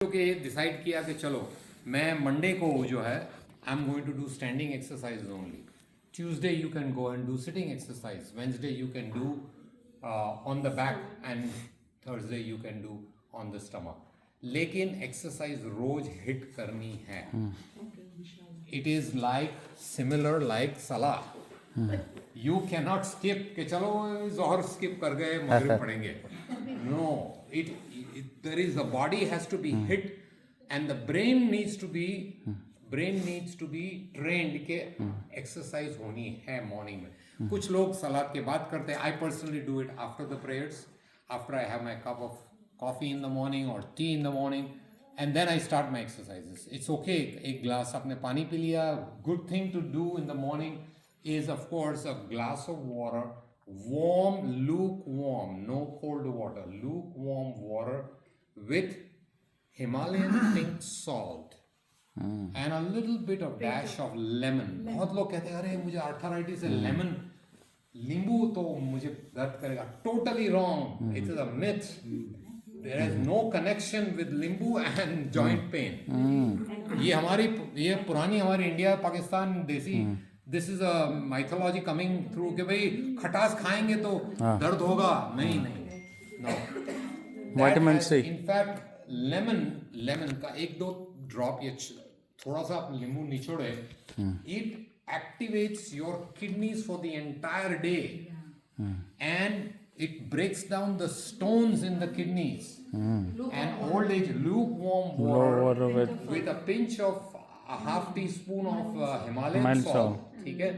के डिसाइड किया कि चलो मैं मंडे को जो है I am going to do standing exercise only. Tuesday you can go and do sitting exercise. Wednesday you can do on the back and Thursday you can do on the stomach. लेकिन exercise रोज हिट करनी है. It is like similar like सलाह. You cannot skip कि चलो जोहर skip कर गए मगरिब पढ़ेंगे. No, there is the body has to be hit and the brain needs to be trained कि exercise होनी है morning में. कुछ लोग सलाद के बाद करते हैं. I personally do it after the prayers, after I have my cup of coffee in the morning or tea in the morning, and then I start my exercises. It's okay. एक glass आपने पानी P लिया. Good thing to do in the morning is of course a glass of water, warm, lukewarm, no cold water, lukewarm water with Himalayan pink salt and a little bit of dash of lemon. बहुत लोग कहते हैं अरे मुझे arthritis है, lemon नींबू तो मुझे दर्द करेगा. Totally wrong. It is a myth. There is no connection with नींबू and joint pain. ये पुरानी हमारी India Pakistan desi this is a mythology coming through कि भाई खटास खाएंगे तो दर्द होगा. नहीं no. Vitamin C. In fact lemon का एक दो ड्रॉप ये थोड़ा सा नींबू निचोड़े, it activates your kidneys for the entire day and it breaks down the stones in the kidneys. And old age lukewarm water with a pinch of a half teaspoon of Himalayan salt, ठीक है,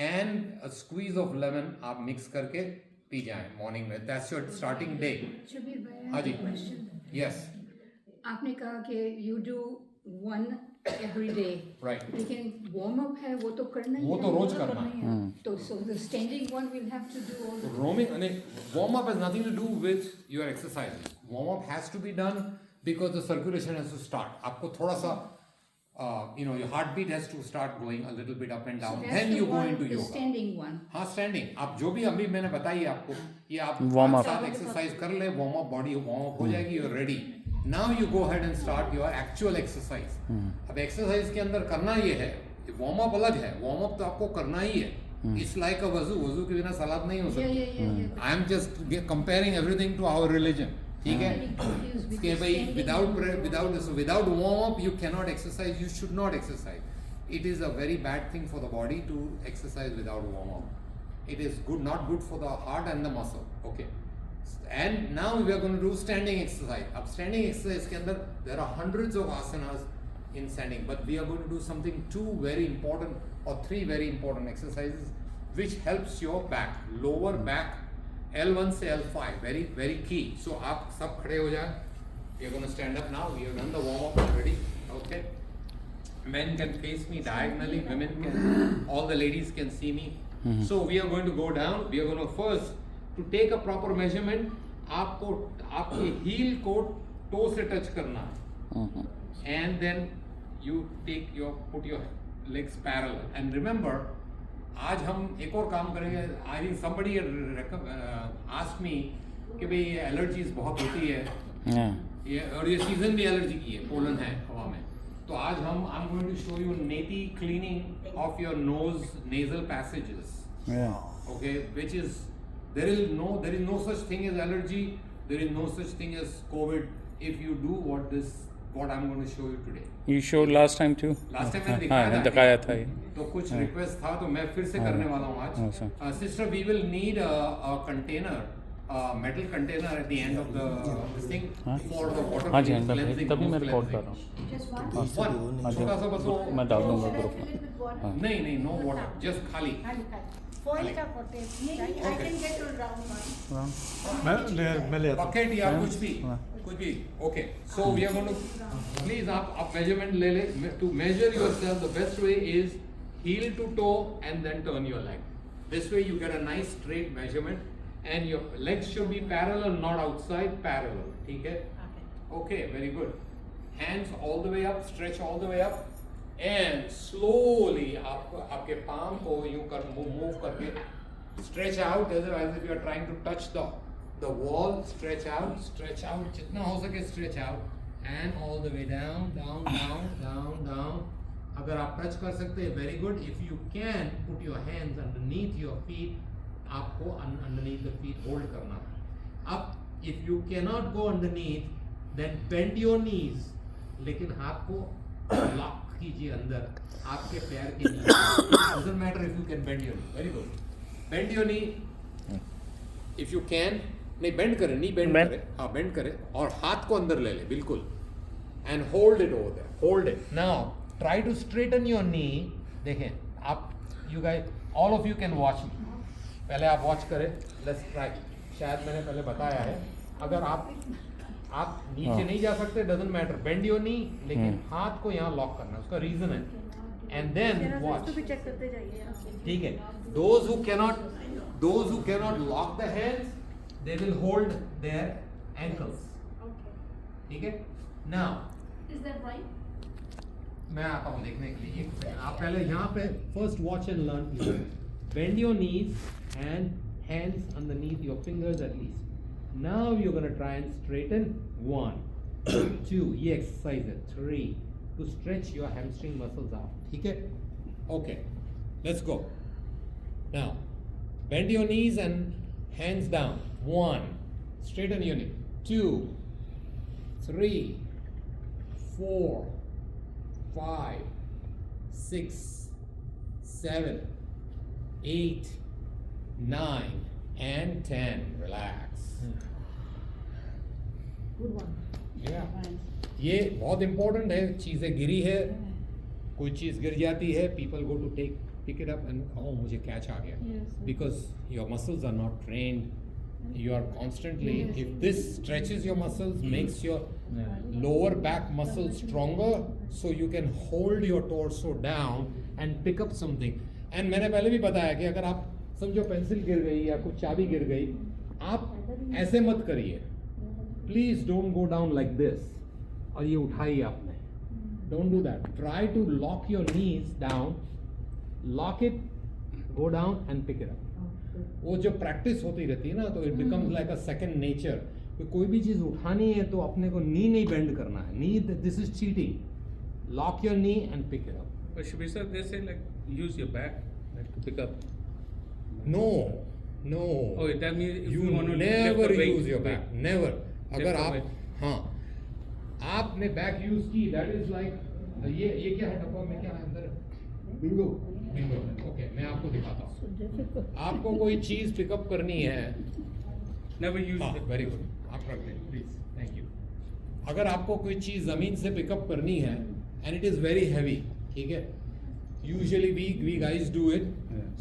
and a squeeze of lemon आप mix करके P जाएं morning में. That's your starting day. Shabir भाई, हाँ जी. question. Yes. आपने कहा कि you do one every day. Right. लेकिन warm up है वो तो करना ही है. वो तो रोज करना है. तो so the standing one we'll have to do all the time. Roaming, warm up has nothing to do with your exercises. Warm up has to be done because the circulation has to start. आपको थोड़ा सा your heartbeat has to start going a little bit up and down. So that's Then the you go one, into the yoga. standing one. हाँ, standing. आप जो भी अभी मैंने बताई आपको, ये आप Warm up. साथ एक्सरसाइज कर ले, warm up, body warm up हो जाएगी, you are ready. Now you go ahead and start your actual exercise. अब एक्सरसाइज के अंदर करना ये है, वार्म अप अलग है. वार्म अप तो आपको करना ही है. इट्स लाइक अ वजू के बिना सलाद नहीं हो सकती. I am just comparing everything to our religion. ठीक है कि भाई without warm up you can not exercise. You should not exercise. It is a very bad thing for the body to exercise without warm up. It is not good for the heart and the muscle. Okay. And now we are going to do standing exercise. Ab standing exercise ke andar there are hundreds of asanas in standing, but we are going to do something two very important or three very important exercises which helps your back, lower back, L1 से L5, very very key. So आप सब खड़े हो जाए. We are going to stand up now. We have done the warm up already. Okay. Men can face me diagonally, women can, all the ladies can see me. So we are going to go down. We are going to first to take a proper measurement. आपको आपके heel को toe से touch करना है. And then you put your legs parallel. And remember, आज हम एक और काम करेंगे. I think somebody asked me कि भाई एलर्जीज बहुत होती है. और ये सीजन भी एलर्जी की है, पोलन है हवा में. तो आज हम I'm going to show you neti cleaning of your nasal passages. Okay, which is there is no such thing as allergy. There is no such thing as COVID if you do what I'm going to show you today. You showed last time too. Last time मैंने दिखाया था ये. तो कुछ request था तो मैं फिर से करने वाला हूँ आज. Sister, we will need a container. Metal container at the end of this thing for the water cleansing. तभी मैं रिकॉर्ड कर रहा हूँ. Just one. One छोटा सा बस वो. मैं डाल दूँगा Should I group fill it with water? नहीं no water, just खाली. Foil का पोटे. नहीं, I can get a round one. मैं ले आता हूँ. Bucket या कुछ भी. Okay. So we are going to please आप measurement ले ले. To measure yourself, the best way is heel to toe and then turn your leg. This way you get a nice straight measurement. And your legs should be parallel, not outside, parallel. ठीक है? Okay, very good. Hands all the way up, stretch all the way up, and slowly आपके palm को यूं कर move करके stretch out as if you are trying to touch the wall. Stretch out, जितना हो सके stretch out, and all the way down, down, down, down, down. अगर आप टच कर सकते हैं, very good. If you can put your hands underneath your feet, आपको underneath the feet hold करना है. अब if you cannot go underneath, then bend your knees. लेकिन हाथ को lock कीजिए अंदर आपके पैर के नीचे. Doesn't matter if you can bend your knee. Very good. Bend your knee. If you can. नहीं बेंड करें, नहीं बेंड Bend. करें, हाँ बेंड करें और हाथ को अंदर ले ले बिल्कुल. And hold it over there, hold it. Now try to straighten your knee. देखें आप, you guys, all of you can watch me. पहले आप वॉच करें. Let's try. शायद मैंने पहले बताया है, अगर आप नीचे नहीं जा सकते, doesn't matter, bend your knee, लेकिन हाथ को यहाँ लॉक करना है. उसका रीजन है. And then watch. ठीक है. Those who cannot lock the hands, they will hold their ankles. ठीक है. Now Is that right? मैं आता हूँ देखने के लिए. एक सेकंड. आप पहले यहाँ पे first watch and learn. Bend your knees and hands underneath your fingers at least. Now you're gonna try and straighten. 1, 2. ये exercise है. 3. To stretch your hamstring muscles out. ठीक है. Okay. Let's go. Now bend your knees and hands down. 1, straighten your knee. 2, 3, 4, 5, 6, 7, 8, 9, and 10. Relax. Good one. Yeah. ये बहुत important है. चीज़ें गिरी है, कोई चीज़ गिर जाती है, people go to pick it up and oh मुझे catch आ गया. Yes. Because your muscles are not trained. You are constantly, if this stretches your muscles, makes your lower back muscles stronger, so you can hold your torso down and pick up something. And मैंने पहले भी बताया कि अगर आप समझो pencil गिर गई या कुछ चाबी गिर गई, आप ऐसे मत करिए. Please don't go down like this. और ये उठाइए आपने. Don't do that. Try to lock your knees down, lock it, go down and pick it up. वो जो प्रैक्टिस होती रहती है ना, तो it becomes like a second nature. कोई भी चीज उठानी है तो अपने को नी नहीं बेंड करना है. Knee, this is cheating. Lock your knee and pick it up. But Shubhi sir, they say like use your back like to pick up. No. Oh, that means if you you want to never lift the weight, use your back. Never. अगर the आप, weight. हाँ, आपने back use की, that is like ये क्या है डब्बा में, क्या है अंदर? बिंगो. ओके, मैं आपको दिखाता हूँ. आपको कोई चीज पिकअप करनी है. Never use हाँ, it. Very good. आप रख लें प्लीज. Thank you. अगर आपको कोई चीज जमीन से पिकअप करनी है and it is very heavy, ठीक है, usually we guys do it.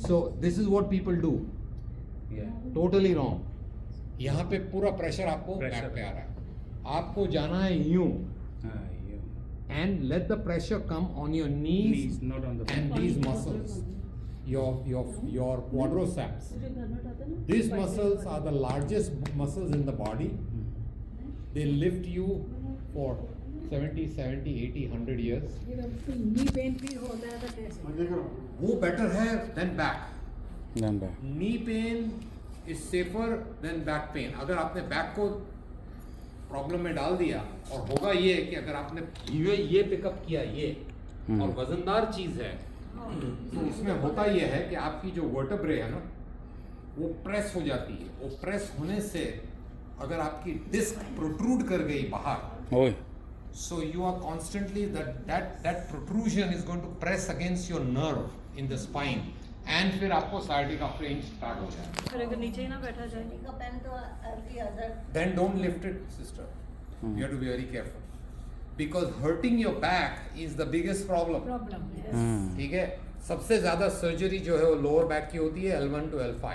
So this is what people do. Yeah. Totally wrong. यहाँ पे पूरा प्रेशर आपको बैक Pressure. पे आ रहा है. आपको जाना है यूं Yeah. And let the pressure come on your knees Knees, not on the back. and these muscles, your quadriceps. These muscles are the largest muscles in the body. They lift you for 70, 80, 100 years. Knee pain भी होता है तो कैसे? वो better है than back. Then back. Knee pain is safer than back pain. अगर आपने back को प्रॉब्लम में डाल दिया, और होगा ये कि अगर आपने ये पिकअप किया ये और वजनदार चीज है, तो इसमें होता ये है कि आपकी जो वर्टेब्रे है ना, वो प्रेस हो जाती है. वो प्रेस होने से अगर आपकी डिस्क प्रोट्रूड कर गई बाहर, Oh. so you are constantly that protrusion is going to press against your nerve in the spine, and फिर आपको sciatica pain start हो जाएगा. फिर अगर नीचे ही ना बैठा जाए का पेन तो every other Then don't lift it, sister. You have to be very careful, because hurting your back is the biggest problem. problem. ठीक है. सबसे ज़्यादा सर्जरी जो है वो लोअर बैक की होती है, L1 to L5,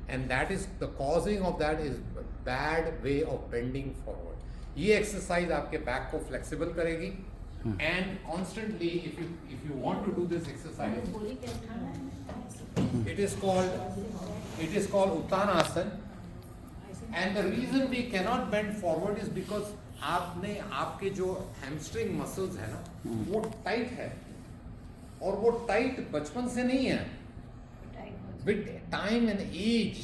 and that is the causing of that is bad way of bending forward. ये एक्सरसाइज आपके बैक को फ्लेक्सिबल करेगी, and constantly if you want to do this exercise, it is called Uttanasana. And the reason we cannot bend forward is because आपके जो hamstring muscles है ना, वो tight है, और वो टाइट बचपन से नहीं है. With time and age,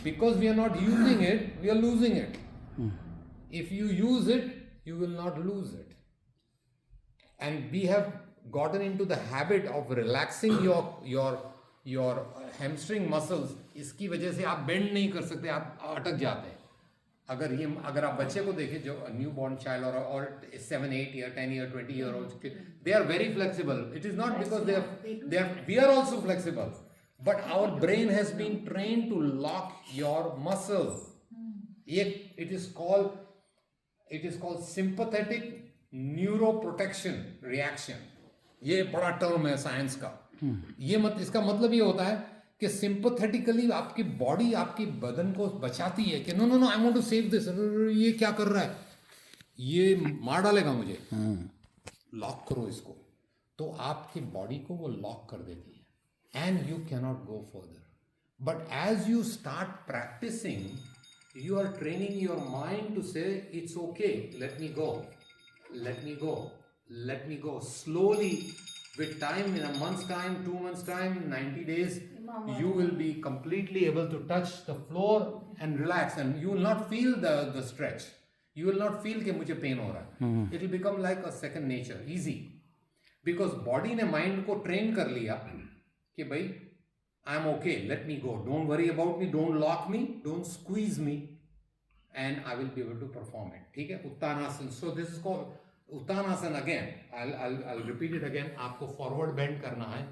because we are not using it, we are losing it. If you use it, you will not lose it. And we have gotten into the habit of relaxing your hamstring muscles. इसकी वजह से आप bend नहीं कर सकते, आप अटक जाते हैं. अगर आप बच्चे को देखें जो न्यू बॉर्न चाइल्ड और 7, 8 year, 10 year, 20 year olds, they are very flexible. It is not because we are also flexible, but our brain has been trained to lock your muscles. It is called sympathetic neuroprotection reaction. ये बड़ा term है science का. इसका मतलब ये होता है कि सिंपैथेटिकली आपकी बॉडी आपकी बदन को बचाती है कि no I want to save this. ये क्या कर रहा है, ये मार डालेगा मुझे, लॉक करो इसको. तो आपकी बॉडी को वो लॉक कर देती है and you can not go further. But as you start practicing, you are training your mind to say it's okay, let me go slowly. With time, in a month's time, 2 months time, 90 days, you will be completely able to touch the floor and relax, and you will not feel the stretch. You will not feel कि मुझे pain हो रहा है. It will become like a second nature, easy, because body ने mind को train कर लिया कि भाई I'm okay, let me go, don't worry about me, don't lock me, don't squeeze me, and I will be able to perform it. ठीक है, Uttanasana. So this is called Uttanasana again. I'll repeat it again. आपको forward bend करना है.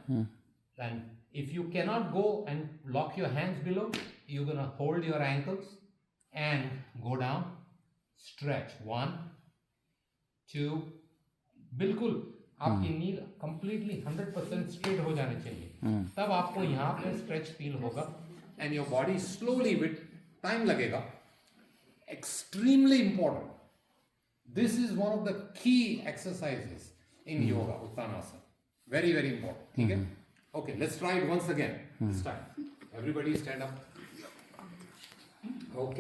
And if you cannot go and lock your hands below, you're gonna hold your ankles and go down, stretch. 1, 2, बिल्कुल आपकी नी completely 100% straight हो जाने चाहिए. तब आपको यहाँ पे stretch feel होगा, and your body slowly, with time लगेगा. Extremely important. This is one of the key exercises in yoga, Uttanasana. Very, very important. ठीक है? Okay, let's try it once again. This time. Everybody stand up. Okay.